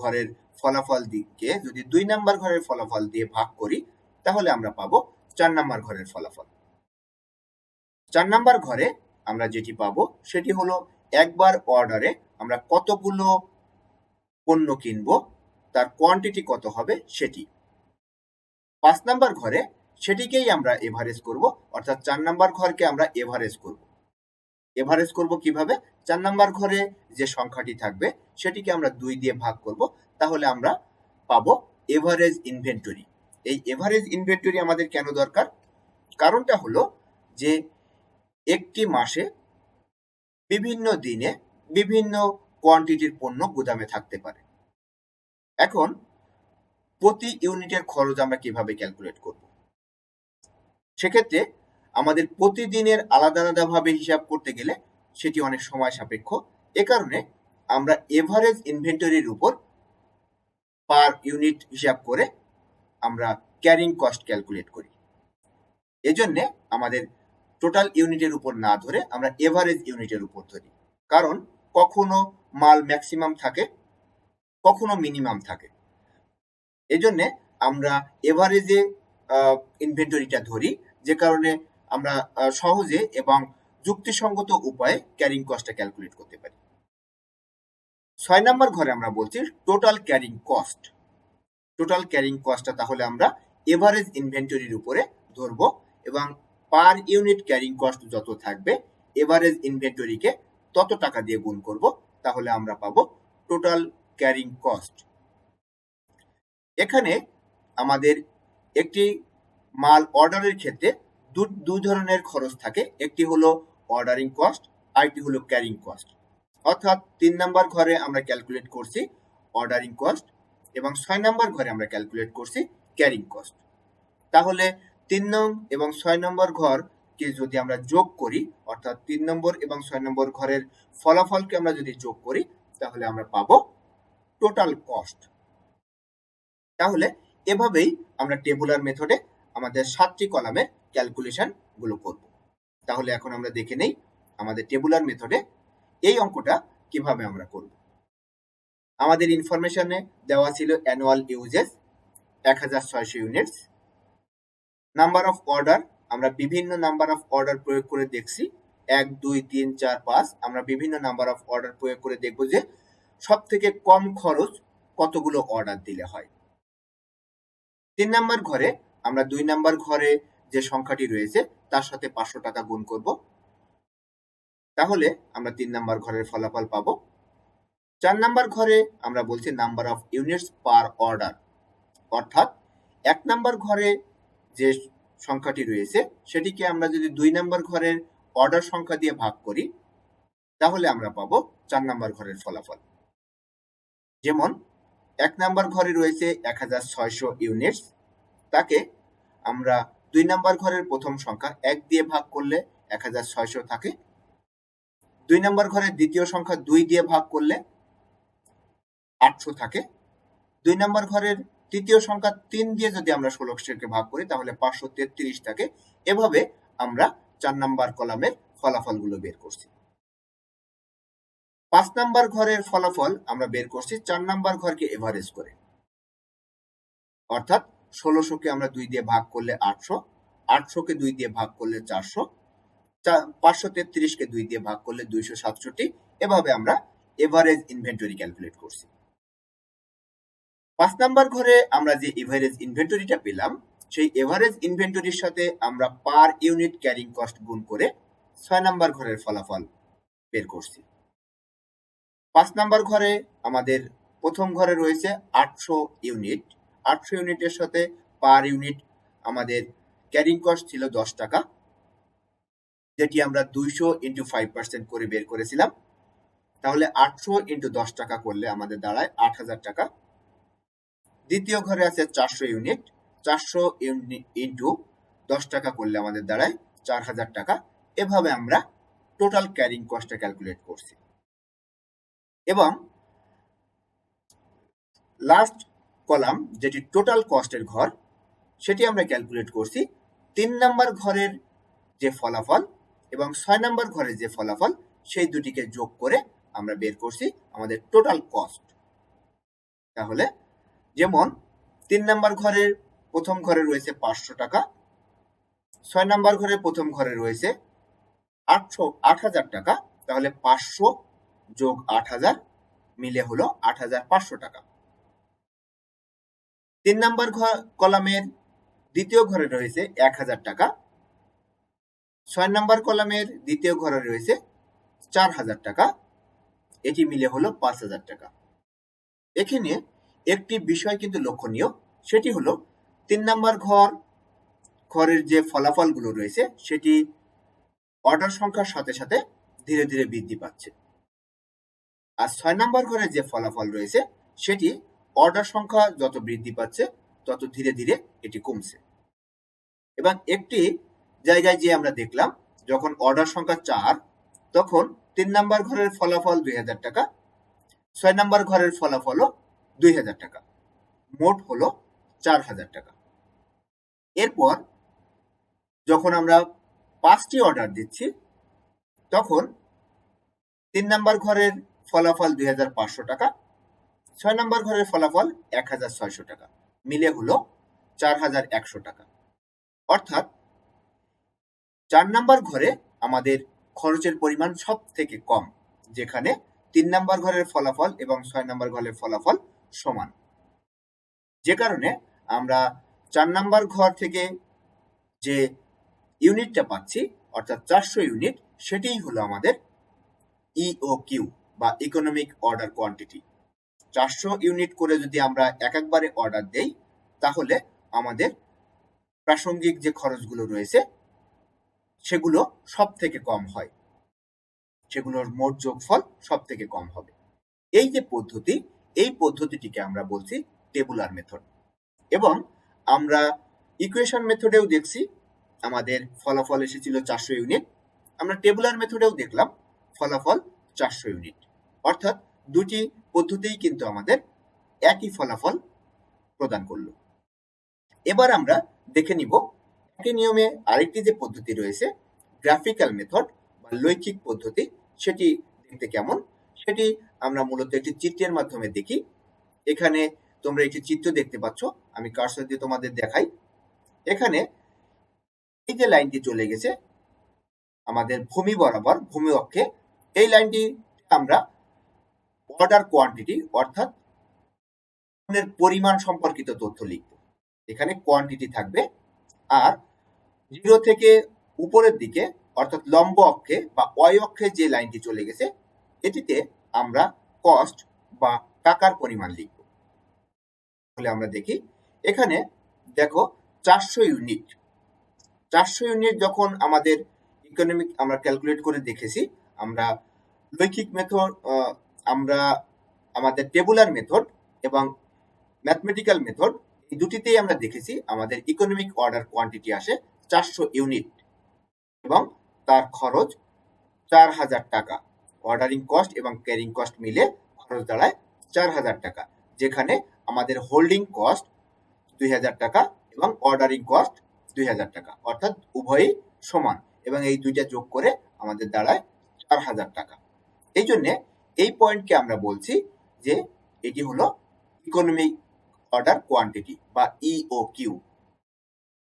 ঘরের ফলাফল দিকে যদি 2 নম্বর ঘরের ফলাফল দিয়ে ভাগ করি তাহলে আমরা পাবো 4 নম্বর ঘরের ফলাফল। 4 নম্বর ঘরে আমরা যেটি পাবো সেটি হলো একবার অর্ডারে আমরা কতগুলো পণ্য কিনবো, তার কোয়ান্টিটি কত হবে সেটি। 5 নম্বর ঘরে সেটিকেই আমরা এভারেজ করব, অর্থাৎ 4 নম্বর ঘরকে আমরা এভারেজ করব। এভারেজ করব কিভাবে? 4 নম্বর ঘরে যে সংখ্যাটি থাকবে সেটিকে আমরা 2 দিয়ে ভাগ করব, তাহলে আমরা পাবো এভারেজ ইনভেন্টরি। এই এভারেজ ইনভেন্টরি আমাদের কেন দরকার? কারণটা হলো যে একটি মাসে বিভিন্ন দিনে বিভিন্ন কোয়ান্টিটির পণ্য গুদামে থাকতে পারে। এখন প্রতি ইউনিটের খরচ আমরা কিভাবে ক্যালকুলেট করব? সেক্ষেত্রে আমাদের প্রতিদিনের আলাদা আলাদাভাবে হিসাব করতে গেলে সেটি অনেক সময় সাপেক্ষ। এ কারণে আমরা এভারেজ ইনভেন্টরির উপর পার ইউনিট হিসাব করে আমরা ক্যারিং কস্ট ক্যালকুলেট করি। এজন্য আমাদের টোটাল ইউনিটের উপর না ধরে আমরা এভারেজ ইউনিটের উপর ধরি, কারণ কখনো মাল ম্যাক্সিমাম থাকে, কখনো মিনিমাম থাকে। এজন্য আমরা এভারেজে ইনভেন্টরিটা ধরি, যে কারণে আমরা সহজে এবং যুক্তিসঙ্গত উপায়ে ক্যারিং কস্টটা ক্যালকুলেট করতে পারি। 6 নম্বর ঘরে আমরা বলছি total carrying cost. Total carrying কস্টটা তাহলে আমরা এভারেজ ইনভেন্টরির উপরে ধরবো এবং পার ইউনিট ক্যারিং কস্ট যত থাকবে এভারেজ ইনভেন্টরিকে তত টাকা দিয়ে গুণ করব, তাহলে আমরা পাবো টোটাল ক্যারিং কস্ট। এখানে আমাদের একটি মাল অর্ডারের ক্ষেত্রে দুই ধরনের খরচ থাকে, একটি হলো অর্ডারিং কস্ট, আরেকটি হলো ক্যারিং কস্ট। অর্থাৎ 3 নম্বর ঘরে আমরা ক্যালকুলেট করছি অর্ডারিং কস্ট এবং 6 নম্বর ঘরে আমরা ক্যালকুলেট করছি ক্যারিং কস্ট। তাহলে 3 নং এবং 6 নম্বর ঘরকে যদি আমরা যোগ করি, অর্থাৎ 3 নম্বর এবং 6 নম্বর ঘরের ফলাফলকে আমরা যদি যোগ করি, তাহলে আমরা পাবো টোটাল কস্ট। তাহলে এভাবেই আমরা টেবুলার মেথডে আমাদের 7টি কলামের ক্যালকুলেশন গুলো করব। তাহলে এখন আমরা দেখে নেই আমাদের টেবুলার মেথডে এই অঙ্কটা কিভাবে আমরা করব। আমাদের ইনফরমেশনে দেওয়া ছিল annual uses 1600 units. Number of order আমরা বিভিন্ন নাম্বার অফ অর্ডার প্রয়োগ করে দেখছি, 1 2 3 4 5। আমরা বিভিন্ন নাম্বার অফ অর্ডার প্রয়োগ করে দেখব যে সব থেকে কম খরচ কতগুলো অর্ডার দিলে হয়। 3 নাম্বার ঘরে আমরা 2 নাম্বার ঘরে যে সংখ্যাটি রয়েছে তার সাথে 500 টাকা গুণ করব, তাহলে আমরা 3 নাম্বার ঘরের ফলাফল পাবো। 4 নাম্বার ঘরে আমরা বলছি number of units per order, অর্থাৎ 1 নাম্বার ঘরে যে সংখ্যাটি রয়েছে সেটিকে আমরা যদি 2 নাম্বার ঘরের অর্ডার সংখ্যা দিয়ে ভাগ করি, তাহলে আমরা পাবো 4 নাম্বার ঘরের ফলাফল। যেমন 1 নাম্বার ঘরে রয়েছে 1600 ইউনিটস, তাকে আমরা 2 নাম্বার ঘরের প্রথম সংখ্যা 1 দিয়ে ভাগ করলে 1600 থাকে। 2 নাম্বার ঘরের দ্বিতীয় সংখ্যা 2 দিয়ে ভাগ করলে 800 থাকে। 2 নাম্বার ঘরের তৃতীয় সংখ্যা 3 দিয়ে যদি আমরা 1600কে ভাগ করি, তাহলে 533 থাকে। এভাবে আমরা 4 নাম্বার কলামের ফলাফলগুলো বের করছি। 5 নাম্বার ঘরের ফলাফল আমরা বের করছি 4 নাম্বার ঘরকে এভারেজ করে, অর্থাৎ 1600কে আমরা 2 দিয়ে ভাগ করলে 800, 800কে 2 দিয়ে ভাগ করলে 400, 533কে 2 দিয়ে ভাগ করলে 267। এভাবে আমরা এভারেজ ইনভেন্টরি ক্যালকুলেট করছি। 5 নাম্বার ঘরে আমরা যে এভারেজ ইনভেন্টরিটা পেলাম, সেই এভারেজ ইনভেন্টরির সাথে আমরা পার ইউনিট ক্যারিং কস্ট গুণ করে 6 নাম্বার ঘরের ফলাফল বের করছি। 5 নাম্বার ঘরে আমাদের প্রথম ঘরে রয়েছে 800 ইউনিট। 800 ইউনিটের সাথে পার ইউনিট আমাদের ক্যারিং কস্ট ছিল 10 টাকা, যেটি আমরা 200 ইন্টু 5% করে বের করেছিলাম। তাহলে 800 ইন্টু 10 টাকা করলে আমাদের দাঁড়ায় 8000 টাকা। দ্বিতীয় ঘরে আছে 400 ইউনিট, 400 ইউনিট ইন্টু 10 টাকা করলে আমাদের দাঁড়ায় 4000 টাকা। এভাবে আমরা টোটাল ক্যারিং কস্টটা ক্যালকুলেট করছি। এবং লাস্ট কলাম যেটি টোটাল কস্টের ঘর, সেটি আমরা ক্যালকুলেট করছি 3 নাম্বার ঘরের যে ফলাফল এবং 6 নাম্বার ঘরের যে ফলাফল, সেই দুটিকে যোগ করে আমরা বের করছি আমাদের টোটাল কস্ট। তাহলে যেমন 3 নাম্বার ঘরের প্রথম ঘরে রয়েছে 500 টাকা, 6 নাম্বার ঘরের প্রথম ঘরে রয়েছে 8000 টাকা, তাহলে 500 যোগ 8000 মিলে হলো 8500 টাকা। 3 নাম্বার কলামের দ্বিতীয় ঘরে রয়েছে 1000 টাকা, 6 নাম্বার কলামের দ্বিতীয় ঘরে রয়েছে 4000 টাকা, এটি মিলে হলো 5000 টাকা। এখানে একটি বিষয় কিন্তু লক্ষণীয়, সেটি হলো 3 নাম্বার ঘর ঘরের যে ফলাফলগুলো রয়েছে সেটি অর্ডার সংখ্যার সাথে সাথে ধীরে ধীরে বৃদ্ধি পাচ্ছে। আর 6 নম্বর ঘরের যে ফলাফল রয়েছে সেটি অর্ডার সংখ্যা যত বৃদ্ধি পাচ্ছে তত ধীরে ধীরে এটি কমছে। এবং একটি জায়গায় যে আমরা দেখলাম যখন অর্ডার সংখ্যা 4 তখন 3 নম্বর ঘরের ফলাফল 2000 টাকা, 6 নম্বর ঘরের ফলাফলও 2000 টাকা, মোট হলো 4000 টাকা। এরপর যখন আমরা 5টি অর্ডার দিচ্ছি তখন 3 নম্বর ঘরের ফলাফল 2500 টাকা, 6 নম্বর ঘরের ফলাফল 1600 টাকা, মিলে হলো 4100 টাকা। অর্থাৎ 4 নম্বর ঘরে আমাদের খরচের পরিমাণ সব থেকে কম, যেখানে 3 নম্বর ঘরের ফলাফল এবং 6 নম্বর ঘরের ফলাফল সমান। যে কারণে আমরা 4 নম্বর ঘর থেকে যে ইউনিটটা পাচ্ছি অর্থাৎ 400 ইউনিট, সেটাই হলো আমাদের ইওকিউ বা ইকোনমিক অর্ডার কোয়ান্টিটি। 400 ইউনিট করে যদি আমরা একবারে অর্ডার দেই তাহলে আমাদের প্রাসঙ্গিক যে খরচগুলো রয়েছে সেগুলো সব থেকে কম হয়, সেগুলোর মোট যোগফল সব থেকে কম হবে। এই যে পদ্ধতি, এই পদ্ধতিটিকে আমরা বলছি টেবুলার মেথড। এবং আমরা ইকুয়েশন মেথডেও দেখছি আমাদের ফলাফল এসেছিল 400 ইউনিট, আমরা টেবুলার মেথডেও দেখলাম ফলাফল 400 ইউনিট। অর্থাৎ দুটি পদ্ধতিই কিন্তু আমাদের একই ফলাফল প্রদান করলো। এবার আমরা দেখে নিব একই নিয়মে আরেকটি যে পদ্ধতি রয়েছে গ্রাফিক্যাল মেথড বা লৈখিক পদ্ধতি, সেটি দেখতে কেমন সেটি আমরা মূলত একটি চিত্রের মাধ্যমে দেখি। এখানে তোমরা একটি চিত্র দেখতে পাচ্ছ, আমি কার্সর দিয়ে তোমাদের দেখাই। এখানে এই যে লাইনটি চলে গেছে আমাদের ভূমি বরাবর, ভূমি অক্ষে, এই লাইনটি আমরা অর্ডার কোয়ান্টিটি অর্থাৎ পরিমাণ সম্পর্কিত তথ্য লিখব। এখানে কোয়ান্টিটি থাকবে। আর 0 থেকে উপরের দিকে অর্থাৎ লম্ব অক্ষে বা ওয়াই অক্ষে যে লাইনটি চলে গেছে এটিতে আমরা কস্ট বা টাকার পরিমাণ লিখব। তাহলে আমরা দেখি এখানে দেখো 400 ইউনিট, 400 ইউনিট যখন আমাদের ইকোনমিক আমরা ক্যালকুলেট করে দেখেছি, আমরা লৈখিক মেথড, আমরা আমাদের টেবুলার মেথড এবং ম্যাথমেটিক্যাল মেথড এই দুটিতেই আমরা দেখেছি আমাদের ইকোনমিক অর্ডার কোয়ান্টিটি আসে 400 ইউনিট এবং তার খরচ 4000 টাকা। অর্ডারিং কস্ট এবং ক্যারিং কস্ট মিলে খরচ দাঁড়ায় 4000 টাকা, যেখানে আমাদের হোল্ডিং কস্ট 2000 টাকা এবং অর্ডারিং কস্ট 2000 টাকা, অর্থাৎ উভয়ই সমান এবং এই দুইটা যোগ করে আমাদের দাঁড়ায় 4000 টাকা। এই জন্য এই পয়েন্টকে আমরা বলছি যে এটি হলো ইকোনমিক অর্ডার কোয়ান্টিটি বা ইওকিউ।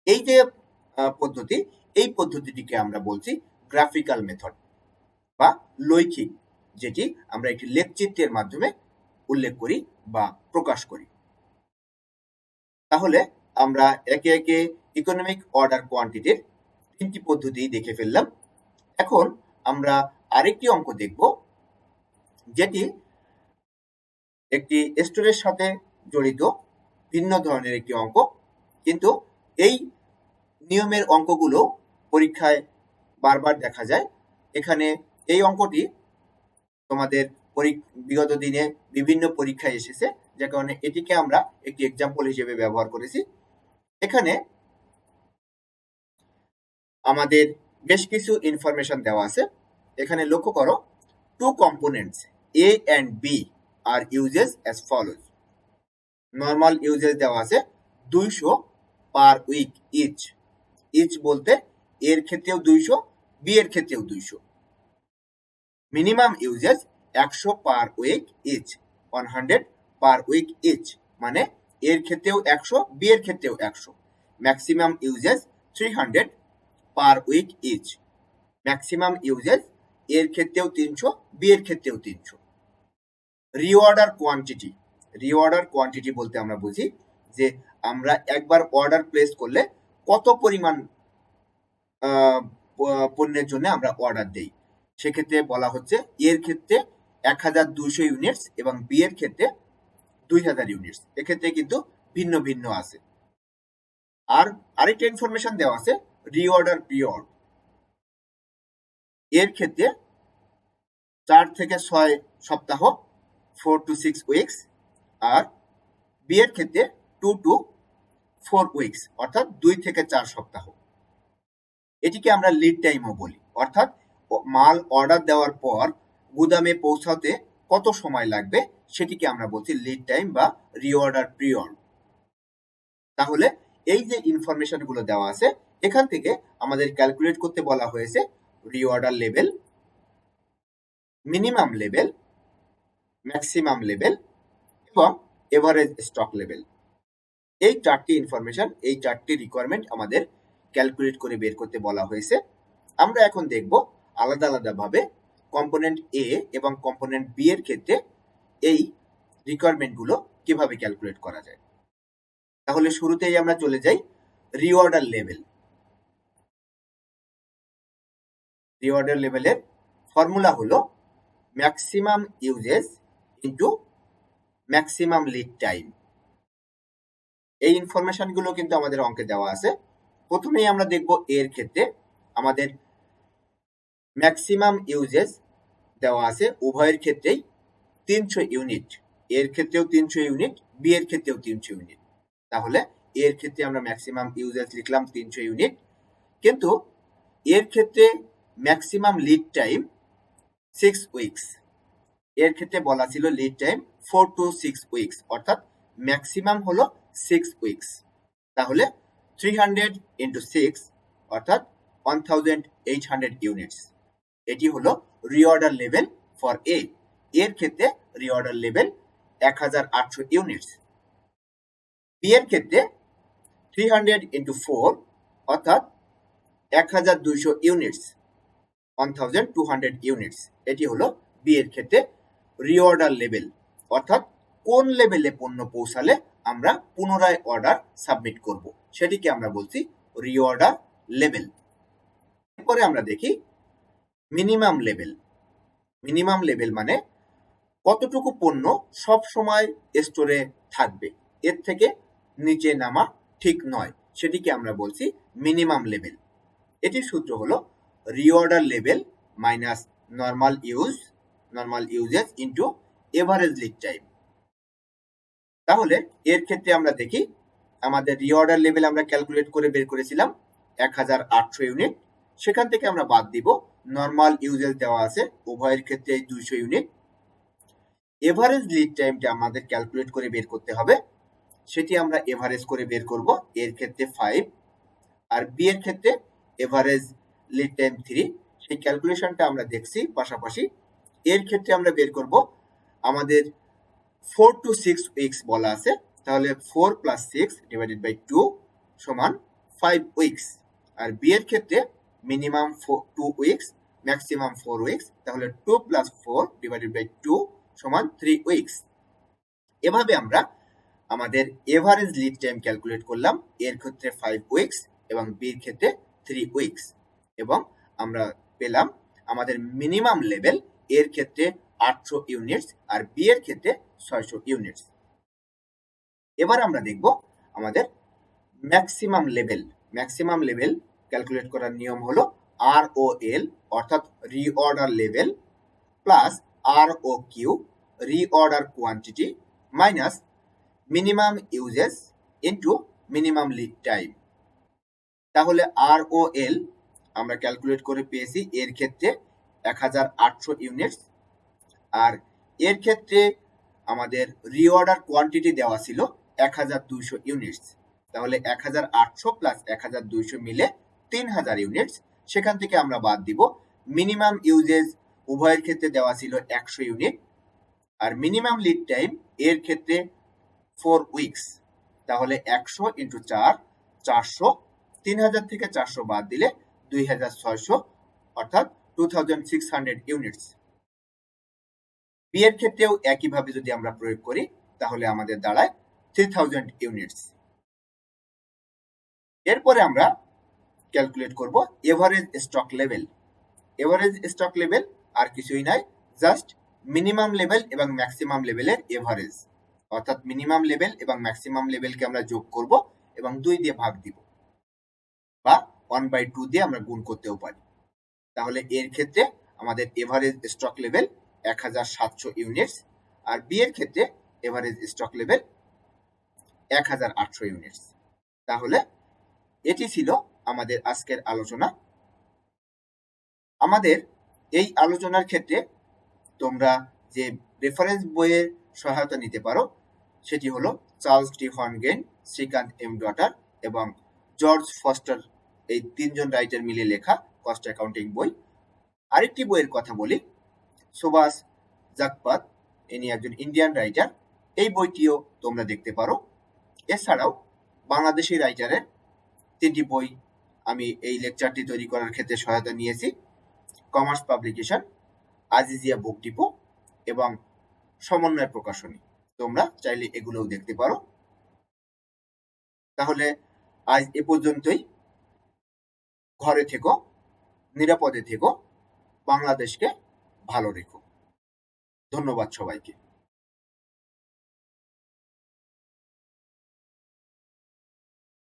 এই যে পদ্ধতি, এই পদ্ধতিটিকে আমরা বলছি গ্রাফিক্যাল মেথড বা লৈখিক, যেটি আমরা একটি লেখচিত্রের মাধ্যমে উল্লেখ করি বা প্রকাশ করি। তাহলে আমরা একে একে ইকোনমিক অর্ডার কোয়ান্টিটির 3টি পদ্ধতি দেখে ফেললাম। এখন আমরা আরেকটি অঙ্ক দেখব, যেটি একটি স্টোরের সাথে জড়িত ভিন্ন ধরনের একটি অঙ্ক, কিন্তু এই নিয়মের অঙ্কগুলো পরীক্ষায় বারবার দেখা যায়। এখানে এই অঙ্কটি তোমাদের বিগত দিনে বিভিন্ন পরীক্ষায় এসেছে, যে কারণে এটিকে আমরা একটি এক্সাম্পল হিসেবে ব্যবহার করেছি। এখানে আমাদের বেশ কিছু ইনফরমেশন দেওয়া আছে। এখানে লক্ষ্য করো, 2 components A and B are uses as follows. Normal uses দেওয়া আছে 200 পার উইক ইচ। ইচ বলতে এর ক্ষেত্রেও 200, বি এর ক্ষেত্রেও 200। Minimum uses 100 per week each, 100 per week each, মানে এর ক্ষেত্রেও 100, বি এর ক্ষেত্রেও 100। Maximum uses 300 per week each. Maximum uses এর ক্ষেত্রেও 300, বি এর ক্ষেত্রেও 300। রিঅর্ডার কোয়ান্টিটি, রিঅর্ডার কোয়ান্টিটি বলতে আমরা বুঝি যে আমরা একবার অর্ডার প্লেস করলে কত পরিমাণ পণ্যের জন্য আমরা অর্ডার দেই। সেক্ষেত্রে বলা হচ্ছে এর ক্ষেত্রে 1200 ইউনিটস এবং বি এর ক্ষেত্রে 2000 ইউনিটস। এক্ষেত্রে কিন্তু ভিন্ন ভিন্ন আছে। আর আরেকটা ইনফরমেশন দেওয়া আছে রিঅর্ডার পিরিয়ড। এর ক্ষেত্রে 4 থেকে 6 সপ্তাহ 4 to 6 উইকস, আর বি এর ক্ষেত্রে 2 to 4 উইকস অর্থাৎ 2 থেকে 4 সপ্তাহ। এটিকে আমরা লিড টাইমও বলি, অর্থাৎ মাল অর্ডার দেওয়ার পর গুদামে পৌঁছাতে কত সময় লাগবে সেটিকে আমরা বলছি লিড টাইম বা রিঅর্ডার পিরিয়ড। তাহলে এই যে ইনফরমেশন গুলো দেওয়া আছে এখান থেকে আমাদের ক্যালকুলেট করতে বলা হয়েছে reorder level, minimum level, maximum level এবং এভারেজ স্টক লেভেল। এই 4টি ইনফরমেশন, এই 4টি রিকোয়ারমেন্ট আমাদের ক্যালকুলেট করে বের করতে বলা হয়েছে। আমরা এখন দেখব আলাদা আলাদা ভাবে কম্পোনেন্ট এ এবং কম্পোনেন্ট বি এর ক্ষেত্রে এই রিকোয়ারমেন্ট গুলো কিভাবে ক্যালকুলেট করা যায়। তাহলে শুরুতেই আমরা চলে যাই রিঅর্ডার লেভেল। রিঅর্ডার লেভেলের ফর্মুলা হলো maximum uses into maximum lead time. এই ইনফরমেশন গুলো কিন্তু আমাদের অঙ্কে দেওয়া আছে। প্রথমেই আমরা দেখব এর ক্ষেত্রে আমাদের ম্যাক্সিমাম ইউজেস দেওয়া আছে উভয়ের ক্ষেত্রেই 300 ইউনিট। এর ক্ষেত্রেও 300 ইউনিট, বি এর ক্ষেত্রেও 300 ইউনিট। তাহলে এর ক্ষেত্রে আমরা ম্যাক্সিমাম ইউজেস লিখলাম 300 ইউনিট, কিন্তু এর ক্ষেত্রে ম্যাক্সিমাম লিড টাইম 6 উইকস। এর ক্ষেত্রে বলা ছিল লিড টাইম 4 to 6 উইকস, অর্থাৎ ম্যাক্সিমাম হলো 6 উইকস। তাহলে 300 into 6 অর্থাৎ 1800 ইউনিটস। এটি হলো রিঅর্ডার লেভেল ফর এ। এর ক্ষেত্রে রিঅর্ডার লেভেল 1800 ইউনিটস। বি এর ক্ষেত্রে 300 into 4 অর্থাৎ 1200 ইউনিটস, 1200 ইউনিটস। এটি হলো বি এর ক্ষেত্রে রিঅর্ডার লেভেল, অর্থাৎ কোন লেভেলে পণ্য পৌঁছালে আমরা পুনরায় অর্ডার সাবমিট করব সেটিকে আমরা বলছি রিঅর্ডার লেভেল। এরপরে আমরা দেখি মিনিমাম লেভেল। মিনিমাম লেভেল মানে কতটুকু পণ্য সব সময় স্টোরে থাকবে, এর থেকে নিচে নামা ঠিক নয়, সেটিকে আমরা বলছি মিনিমাম লেভেল। এটির সূত্র হলো reorder level minus normal uses into average lead time. তাহলে এর ক্ষেত্রে আমরা দেখি আমাদের রিঅর্ডার লেভেল আমরা ক্যালকুলেট করে বের করেছিলাম 1800 ইউনিট। সেখান থেকে আমরা বাদ দিব নর্মাল ইউজেস দেওয়া আছে উভয়ের ক্ষেত্রে 200 ইউনিট। এভারেজ লিড টাইমটা আমাদের ক্যালকুলেট করে বের করতে হবে, সেটি আমরা এভারেজ করে বের করব। এর ক্ষেত্রে 5 আর বি এর ক্ষেত্রে এভারেজ লিড টাইম 3। সেই ক্যালকুলেশনটা আমরা দেখছি পাশাপাশি। এর ক্ষেত্রে আমরা বের করব আমাদের 4 to 6 উইকস বলা আছে, তাহলে 4 plus 6 divided by 2 সমান 5 উইকস। আর বি এর ক্ষেত্রে মিনিমাম 2 উইকস, ম্যাক্সিমাম 4 উইকস, তাহলে 2 plus 4 divided by 2 সমান 3 উইকস। এভাবে আমরা আমাদের এভারেজ লিড টাইম ক্যালকুলেট করলাম। এর ক্ষেত্রে 5 উইকস এবং বি এর ক্ষেত্রে 3 উইকস, এবং আমরা পেলাম আমাদের মিনিমাম লেভেল এর ক্ষেত্রে 800 ইউনিটস আর বি এর ক্ষেত্রে 600 ইউনিটস। এবার আমরা দেখব আমাদের maximum level. Maximum level calculate করার নিয়ম হলো ROL অর্থাৎ reorder level plus ROQ reorder quantity minus minimum uses into minimum lead time. তাহলে ROL আমরা ক্যালকুলেট করে পেয়েছি এর ক্ষেত্রে 1800 ইউনিটস, আর এর ক্ষেত্রে আমাদের রিঅর্ডার কোয়ান্টিটি দেওয়া ছিল 1200 ইউনিটস। তাহলে 1800 প্লাস 1200 মিলে 3000 ইউনিটস। সেখান থেকে আমরা বাদ দিব মিনিমাম ইউজেস উভয়ের ক্ষেত্রে দেওয়া ছিল 100 ইউনিট, আর মিনিমাম লিড টাইম এর ক্ষেত্রে 4 উইকস। তাহলে 100 ইন্টু 4 400, 3000 থেকে 400 বাদ দিলে 2600 অর্থাৎ 2600 ইউনিটস। বি এর ক্ষেত্রেও একইভাবে যদি আমরা প্রয়োগ করি তাহলে আমাদের দাঁড়ায় 3000 ইউনিটস। এরপরে আমরা ক্যালকুলেট করব average stock level. Average stock level আর কিছুই নাই, জাস্ট মিনিমাম লেভেল এবং ম্যাক্সিমাম লেভেলের এভারেজ, অর্থাৎ মিনিমাম লেভেল এবং ম্যাক্সিমাম লেভেলকে আমরা যোগ করব এবং 2 দিয়ে ভাগ দিব। বা 1/2 দিয়ে আমরা গুণ করতেও পারি। তাহলে এর ক্ষেত্রে আমাদের এভারেজ স্টক লেভেল 1700 ইউনিটস, আর বি এর ক্ষেত্রে এভারেজ স্টক লেভেল 1800 ইউনিটস। তাহলে এটি ছিল আমাদের আজকের আলোচনা। আমাদের এই আলোচনার ক্ষেত্রে তোমরা যে রেফারেন্স বইয়ের সহায়তা নিতে পারো সেটি হলো Charles D Horngren, Srikant M Datar এবং জর্জ ফস্টার, এই তিনজন রাইটার মিলে লেখা কস্ট অ্যাকাউন্টিং বই। আরেকটি বইয়ের কথা বলি, সুভাষ জাগপাত, ইনি একজন ইন্ডিয়ান রাইটার, এই বইটিও তোমরা দেখতে পারো। এছাড়াও বাংলাদেশি রাইটারের 3টি বই আমি এই লেকচারটি তৈরি করার ক্ষেত্রে সহায়তা নিয়েছি। Commerce publication, Azizia book depot এবং সমন্বয় প্রকাশনী। তোমরা চাইলে এগুলোও দেখতে পারো। তাহলে আজ এ পর্যন্তই। ঘরে থেকো, নিরাপদে থেকো, বাংলাদেশকে ভালো রেখো। ধন্যবাদ সবাইকে।